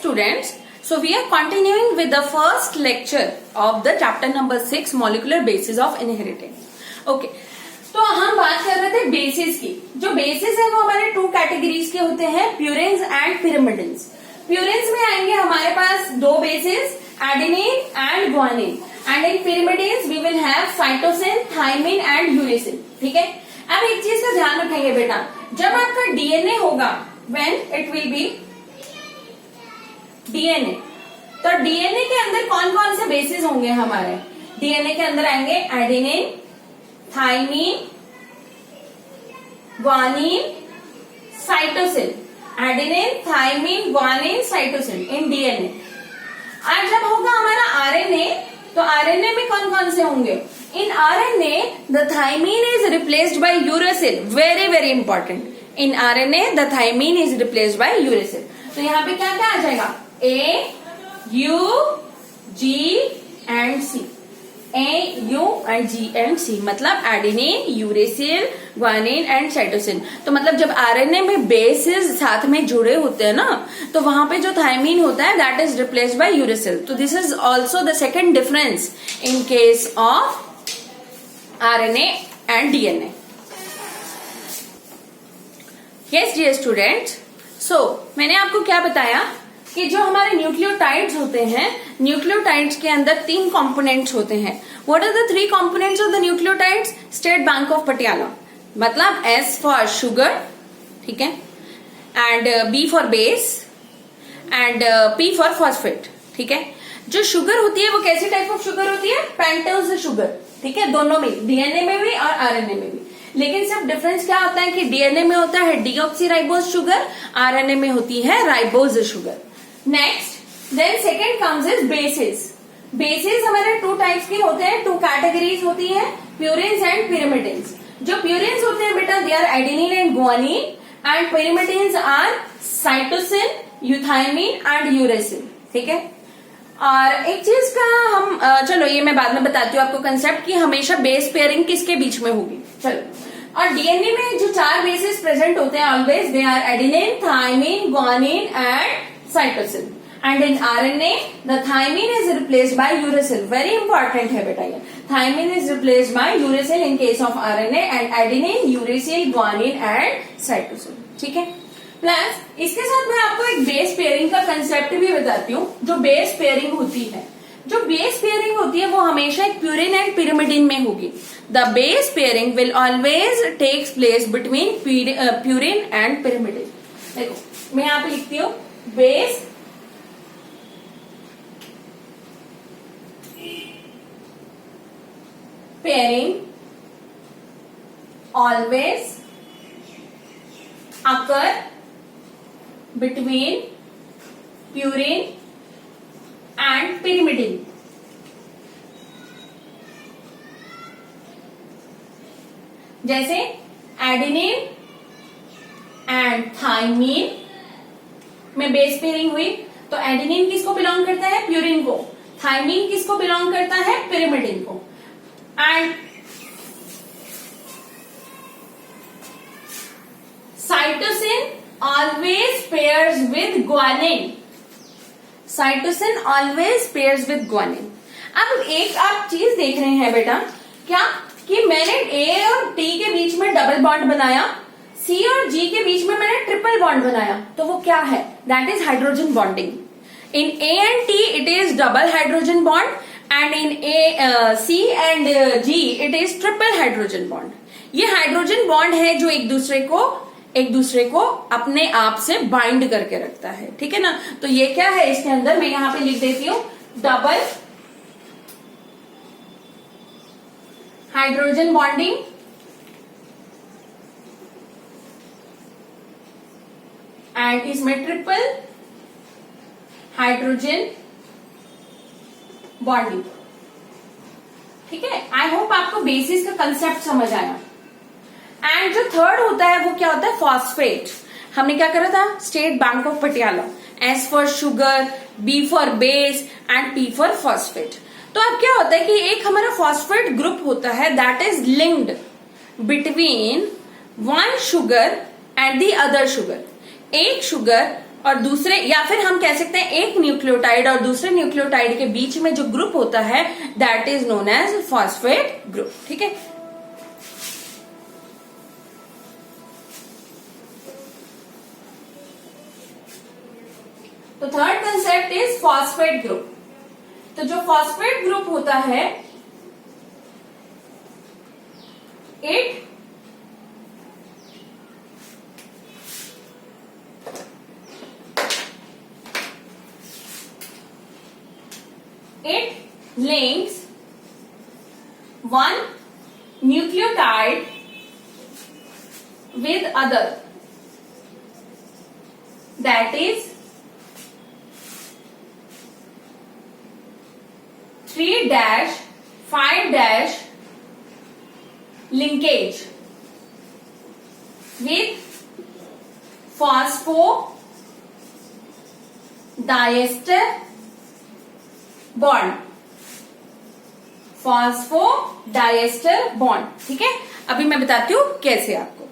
students, so we are continuing with the first lecture of the chapter number 6 molecular basis of inheritance. Okay, तो हम बात कर रहे थे बेसिस की. जो बेसिस है वो हमारे टू कैटेगरीज के होते हैं, प्यूरिन्स एंड पिरिमिडिन्स. प्यूरिन्स में आएंगे हमारे पास दो bases, adenine and guanine, and in pyrimidines we will have cytosine, thymine and uracil. ठीक है. अब एक चीज का ध्यान रखेंगे बेटा, जब आपका डीएनए होगा, when it will be DNA, तो डीएनए के अंदर कौन कौन से बेसिस होंगे हमारे? डीएनए के अंदर आएंगे adenine, thymine, guanine, cytosine. Adenine, thymine, guanine, cytosine in DNA. आज जब होगा हमारा आरएनए, तो आरएनए में कौन कौन से होंगे? In RNA the thymine is replaced by uracil. Very very important. In RNA the thymine is replaced by uracil. तो यहाँ पे क्या क्या आ जाएगा? A, U, G and C. A, U and G and C मतलब adenine, uracil, guanine and cytosine. तो मतलब जब आरएनए में बेसिस साथ में जुड़े होते हैं ना, तो वहां पे जो थायमिन होता है that is replaced by uracil. तो this is also the second difference in case of RNA and DNA. Yes dear students, so मैंने आपको क्या बताया कि जो हमारे न्यूक्लियोटाइड्स होते हैं, न्यूक्लियोटाइड्स के अंदर तीन कंपोनेंट्स होते हैं. What are the three components of the nucleotides? State bank of Patiala, मतलब एस फॉर शुगर, ठीक है, and B for base and P for phosphate. ठीक है. जो शुगर होती है वो कैसी टाइप ऑफ शुगर होती है? Pentose sugar. ठीक है, दोनों में, डीएनए में भी और आरएनए में भी. लेकिन सिर्फ डिफरेंस क्या होता है कि डीएनए में होता है डीऑक्सीराइबोज शुगर, आरएनए में होती है ribose sugar. Next, then second comes is bases. Bases हमारे टू टाइप्स के होते हैं, टू कैटेगरीज होती है, प्यूरिन्स एंड पिरिमिडिन्स. जो प्यूरिन्स होते हैं बेटा, they are adenine and guanine, and pyrimidines are cytosine, thymine and uracil. ठीक है. और एक चीज का हम चलो ये मैं बाद में बताती हूँ आपको कंसेप्ट कि हमेशा बेस पेयरिंग किसके बीच में होगी. चलो, और डीएनए में जो चार बेसिस प्रेजेंट होते हैं always, they are adenine, thymine, guanine and cytosine. And in RNA the thymine is replaced by uracil. Very important है बेटा ये. Thymine is replaced by uracil in case of RNA, and adenine, uracil, guanine and cytosine. ठीक है. Plus इसके साथ मैं आपको एक बेस पेयरिंग का कंसेप्ट भी बताती हूँ. जो बेस पेयरिंग होती है, जो बेस पेयरिंग होती है वो हमेशा एक प्यूरिन एंड पिरिमिडिन में होगी. The base pairing will always takes place between purine and pyrimidine. देखो मैं यहाँ पे लिखती हूँ, base pairing always occur between purine and pyrimidine. जैसे एडेनिन एंड थायमिन में बेस पेयरिंग हुई, तो एडेनिन किसको बिलोंग करता है? प्यूरिन को. थायमिन किसको बिलोंग करता है? पिरिमिडिन को. And cytosine always pairs with guanine. Cytosine always pairs with guanine. अब एक आप चीज देख रहे हैं बेटा, क्या कि मैंने A और T के बीच में डबल बॉन्ड बनाया, C और G के बीच में मैंने ट्रिपल बॉन्ड बनाया, तो वो क्या है? That is hydrogen bonding. In A and T it is double hydrogen bond, and in C and G it is triple hydrogen bond. ये हाइड्रोजन बॉन्ड है जो एक दूसरे को अपने आप से बाइंड करके रखता है. ठीक है ना. तो ये क्या है इसके अंदर, मैं यहां पे लिख देती हूं, डबल हाइड्रोजन बॉन्डिंग एंड इसमें ट्रिपल हाइड्रोजन बॉन्डिंग. ठीक है. आई होप आपको बेसिस का कंसेप्ट समझ आया. एंड जो थर्ड होता है वो क्या होता है? फॉस्फेट. हमने क्या करा था? State bank of Patiala. S for sugar, B for base and P for phosphate. तो अब क्या होता है कि एक हमारा फॉस्फेट ग्रुप होता है that is linked between one sugar and the other sugar. एक शुगर और दूसरे, या फिर हम कह सकते हैं एक न्यूक्लियोटाइड और दूसरे न्यूक्लियोटाइड के बीच में जो ग्रुप होता है that is known as phosphate group. ठीक है, तो third concept is phosphate group. तो जो फॉस्फेट ग्रुप होता है it links one nucleotide with other, that is 3-5- linkage with phosphodiester bond, phosphodiester bond. ठीक है, अभी मैं बताती हूँ कैसे आपको।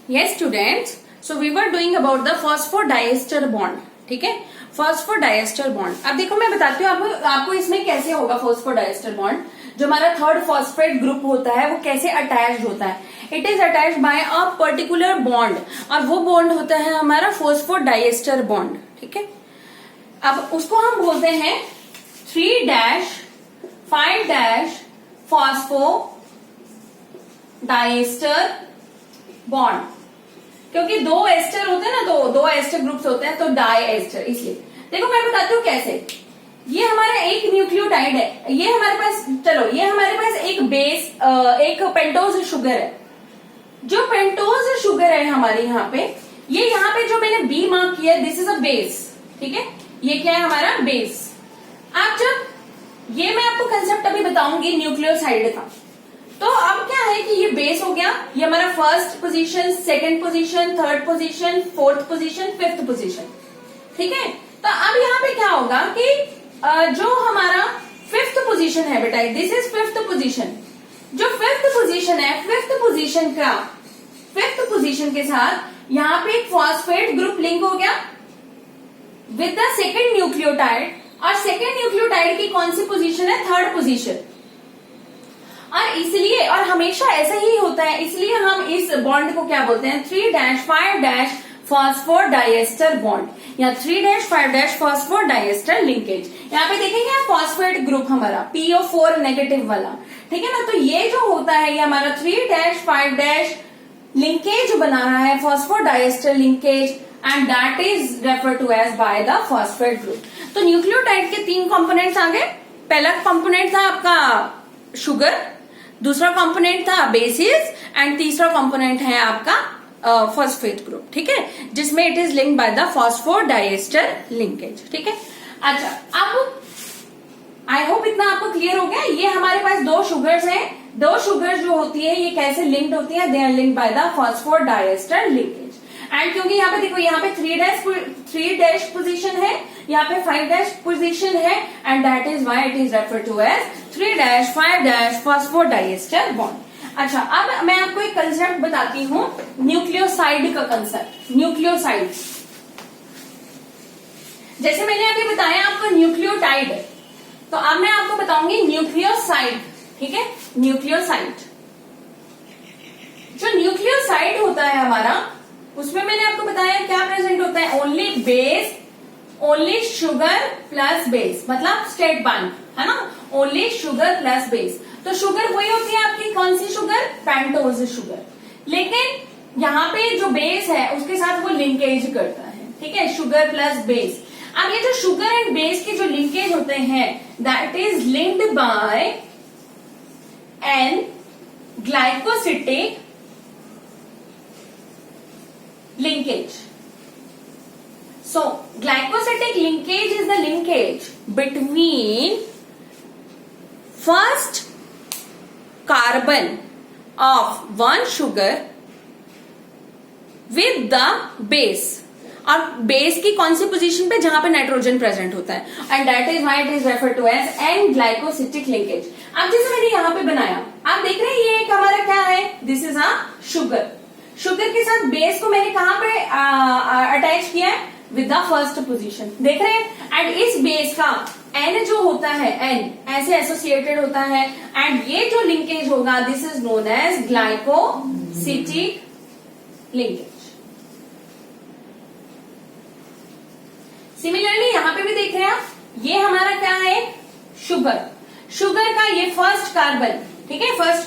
Yes students, so we were doing about the phosphodiester bond. ठीक है, फॉस्फोडाइएस्टर बॉन्ड। अब देखो मैं बताती हूँ आपको इसमें कैसे होगा फॉस्फोडाइएस्टर बॉन्ड। जो हमारा थर्ड फॉस्फेट ग्रुप होता है वो कैसे अटैच्ड होता है, it is attached bye a particular bond, और वो बॉन्ड होता है हमारा फॉस्फोडाइएस्टर बॉन्ड। ठीक है, अब उसको हम बोलते हैं 3-5- फॉस्फोडाइएस्टर बॉन्ड, क्योंकि दो एस्टर होते हैं ना, दो एस्टर ग्रुप्स होते हैं, तो डाई एस्टर। इसलिए देखो मैं बताती हूँ कैसे। ये हमारा एक न्यूक्लियोटाइड है, ये हमारे पास, चलो ये हमारे पास एक बेस, एक पेंटोज शुगर है। जो पेंटोज शुगर है हमारे यहाँ पे, ये यहाँ पे जो मैंने बी मार्क किया, दिस इज अ बेस। ठीक है, ये क्या है हमारा बेस। अब जब ये मैं आपको कंसेप्ट अभी बताऊंगी न्यूक्लियोसाइड का, तो अब क्या है कि ये बेस हो गया, ये हमारा first position, second position, third position, fourth position, fifth position. ठीक है, तो अब यहाँ पे क्या होगा कि जो हमारा फिफ्थ पोजीशन है बेटा, दिस इज फिफ्थ पोजीशन। जो फिफ्थ पोजीशन है, फिफ्थ पोजीशन के साथ यहाँ पे एक फॉस्फेट ग्रुप लिंक हो गया विद द सेकेंड न्यूक्लियोटाइड, और सेकेंड न्यूक्लियोटाइड की कौन सी पोजीशन है, थर्ड पोजीशन। और इसलिए, और हमेशा ऐसा ही होता है, इसलिए हम इस बॉन्ड को क्या बोलते हैं, 3-5- फॉस्फोडाइएस्टर बॉन्ड, या 3-5- फॉस्फोडाइएस्टर लिंकेज। यहाँ पे देखेंगे आप फॉस्फेट ग्रुप हमारा PO4 नेगेटिव वाला। ठीक है ना, तो ये जो होता है ये हमारा 3-5- लिंकेज बना रहा है, phosphodiester linkage, and that is refer to as by the phosphate group. तो न्यूक्लियोटाइड के 3 कंपोनेंट्स आ गए। पहला कंपोनेंट था आपका शुगर, दूसरा कंपोनेंट था बेसिस, एंड तीसरा कंपोनेंट है आपका फॉस्फेट ग्रुप। ठीक है, जिसमें it is linked by the phosphodiester linkage. ठीक है, अच्छा अब आई होप इतना आपको क्लियर हो गया। ये हमारे पास 2 शुगर्स हैं, 2 शुगर्स जो होती है ये कैसे लिंक्ड होती है, they are linked by the phosphodiester linkage. एंड क्योंकि यहाँ पे देखो, यहाँ पे 3- पोजीशन है, यहाँ पे 5- पोजीशन है, and that is why it is refer to as 3-5- phosphodiester bond. अच्छा, अब मैं आपको एक कंसेप्ट बताती हूँ, न्यूक्लियोसाइड का कंसेप्ट। न्यूक्लियोसाइड, जैसे मैंने अभी बताया आपको न्यूक्लियोटाइड, तो अब मैं आपको बताऊंगी न्यूक्लियोसाइड। ठीक है, न्यूक्लियोसाइड, जो न्यूक्लियोसाइड होता है हमारा, उसमें मैंने आपको बताया क्या प्रेजेंट होता है, only base, only sugar plus base, मतलब स्टेट बॉन्ड है ना, ओनली शुगर प्लस बेस। तो शुगर वही होती है आपकी कौन सी शुगर, पेंटोज शुगर, लेकिन यहाँ पे जो बेस है उसके साथ वो लिंकेज करता है। ठीक है, शुगर प्लस बेस। अब ये जो शुगर एंड बेस के जो लिंकेज होते हैं, that is linked by an glycosidic linkage. So, glycosidic linkage is the linkage between first carbon of one sugar with the base, और बेस की कौन सी पोजीशन पे, जहां पे नाइट्रोजन प्रेजेंट होता है, and that is why it is refer to as an glycosidic linkage. अब जैसे मैंने यहां पे बनाया, आप देख रहे हैं ये एक हमारा क्या है, this is a sugar. Sugar के साथ बेस को मैंने कहां पे अटैच किया है, विद द फर्स्ट पोजीशन, देख रहे हैं। एंड इस बेस का एन जो होता है, एन ऐसे एसोसिएटेड होता है, एंड ये जो लिंकेज होगा this is known as glycosidic linkage. Similarly यहां पे भी देख रहे हैं आप, ये हमारा क्या है, शुगर। शुगर का ये फर्स्ट कार्बन, ठीक है, फर्स्ट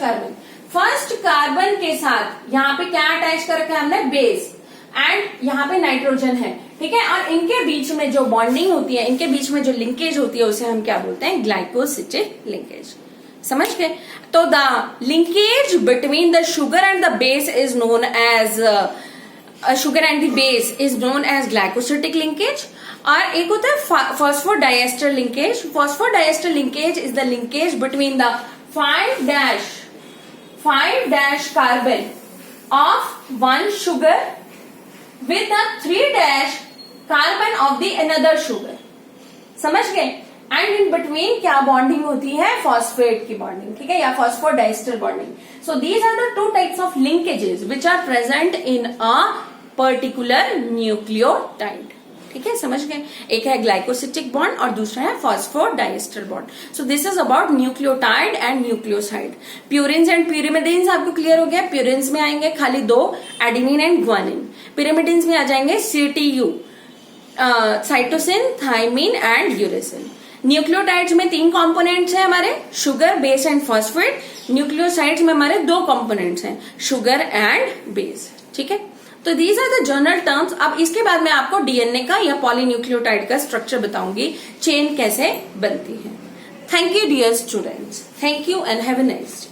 कार्बन के साथ यहां पे क्या अटैच कर रखा है हमने, बेस, एंड यहां पे नाइट्रोजन है, ठीक है। और इनके बीच में जो बॉन्डिंग होती है, इनके बीच में जो लिंकेज होती है, उसे हम क्या बोलते हैं, ग्लाइकोसिटिक लिंकेज। समझ गए? तो the linkage between the sugar and the base is known as sugar and the base is known as glycosidic linkage. और एक होता है phosphodiester linkage. Phosphodiester linkage is the linkage between the 5' carbon of one sugar with the 3' carbon of the another sugar. समझ गए? And in between क्या bonding होती है, phosphate की बॉन्डिंग, ठीक है, या phosphodiester bonding. So these are the two types of linkages which are present in a particular nucleotide. ठीक है, समझ गए? एक है ग्लाइकोसिटिक बॉन्ड और दूसरा है phosphodiester bond. So this is about nucleotide and nucleoside. Purines and pyrimidines आपको क्लियर हो गया। प्यूरिन्स में आएंगे खाली दो, एडेनिन एंड ग्वानिन। पिरिमिडिन्स में आ जाएंगे CTU, cytosine, thymine and uracil. Nucleotides में 3 कंपोनेंट्स हैं हमारे, sugar, base and phosphate. Nucleosides में हमारे 2 कंपोनेंट्स हैं, शुगर एंड बेस। ठीक है, तो these are the general terms. अब इसके बाद मैं आपको DNA का या पॉलीन्यूक्लियोटाइड का स्ट्रक्चर बताऊंगी, चेन कैसे बनती है। Thank you dear students, thank you and have a nice day.